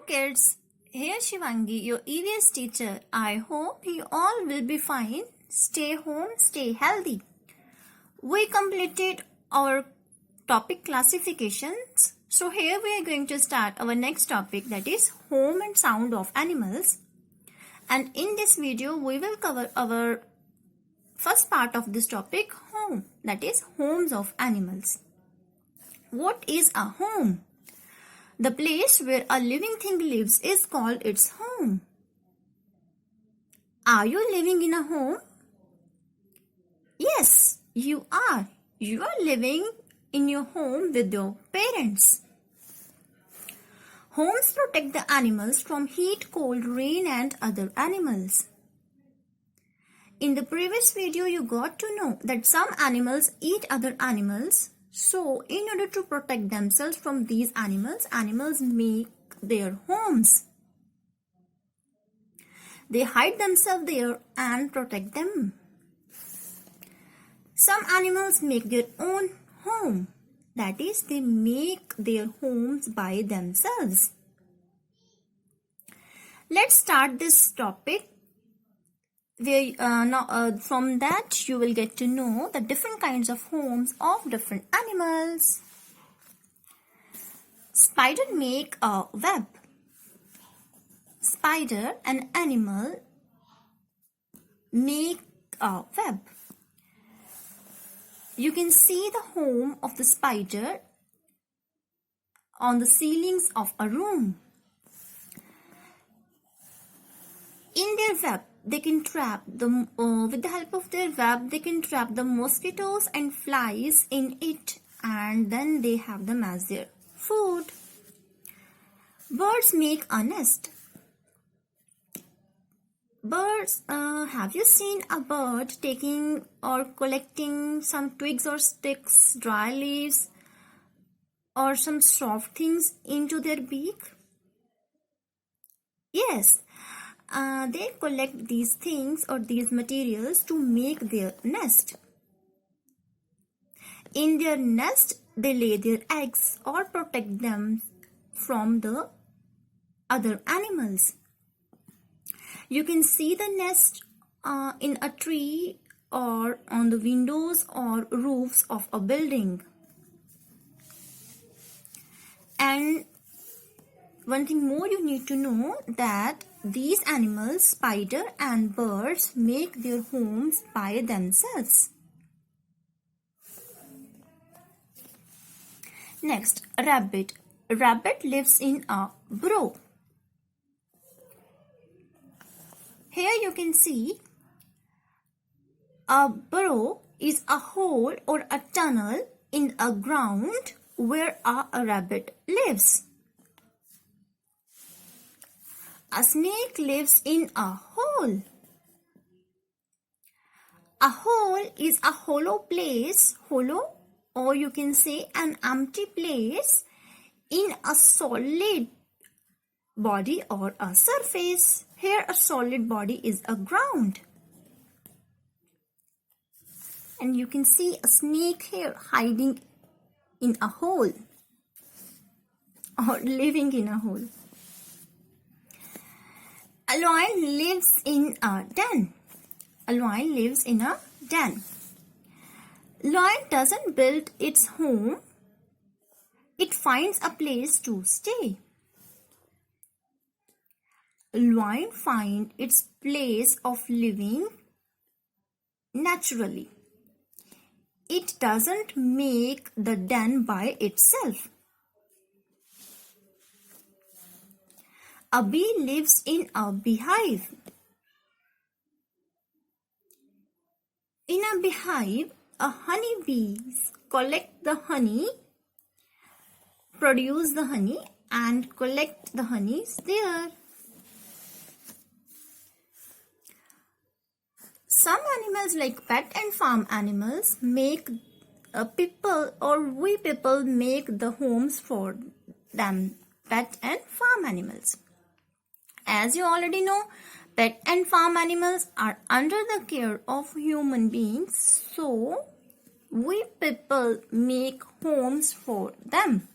kids, here Shivangi, your EVS teacher. I hope you all will be fine. Stay home, stay healthy. We completed our topic classifications. So here we are going to start our next topic, that is home and sound of animals. And in this video we will cover our first part of this topic, home, that is homes of animals. What is a home? The place where a living thing lives is called its home. Are you living in a home? Yes, you are. You are living in your home with your parents. Homes protect the animals from heat, cold, rain and other animals. In the previous video, you got to know that some animals eat other animals. So, in order to protect themselves from these animals, animals make their homes. They hide themselves there and protect them. Some animals make their own home. That is, they make their homes by themselves. Let's start this topic. From that you will get to know the different kinds of homes of different animals. Spider make a web. Spider, an animal, make a web. You can see the home of the spider on the ceilings of a room. In their web, they can trap with the help of their web, they can trap the mosquitoes and flies in it, and then they have them as their food. Birds make a nest. Birds, have you seen a bird taking or collecting some twigs or sticks, dry leaves, or some soft things into their beak? Yes. They collect these things or these materials to make their nest. In their nest, they lay their eggs or protect them from the other animals. You can see the nest in a tree or on the windows or roofs of a building. And one thing more you need to know, that these animals, spider and birds, make their homes by themselves. Next, rabbit. Rabbit lives in a burrow. Here you can see a burrow is a hole or a tunnel in a ground where a rabbit lives. A snake lives in a hole. A hole is a hollow place, hollow, or you can say an empty place in a solid body or a surface. Here a solid body is a ground. And you can see a snake here hiding in a hole or living in a hole. A lion lives in a den. A lion lives in a den. Lion doesn't build its home. It finds a place to stay. Lion finds its place of living naturally. It doesn't make the den by itself. A bee lives in a beehive. In a beehive, a honeybees collect the honey, produce the honey and collect the honeys there. Some animals like pet and farm animals make we people make the homes for them, pet and farm animals. As you already know, pet and farm animals are under the care of human beings, so we people make homes for them.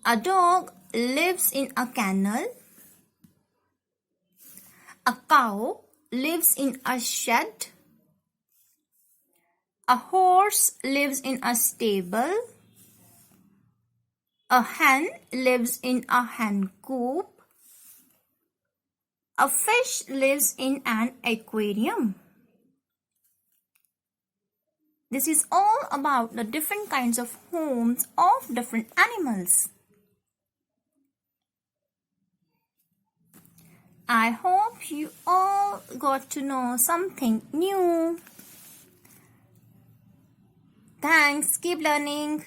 A dog lives in a kennel. A cow lives in a shed. A horse lives in a stable. A hen lives in a hen coop. A fish lives in an aquarium. This is all about the different kinds of homes of different animals. I hope you all got to know something new. Thanks. Keep learning.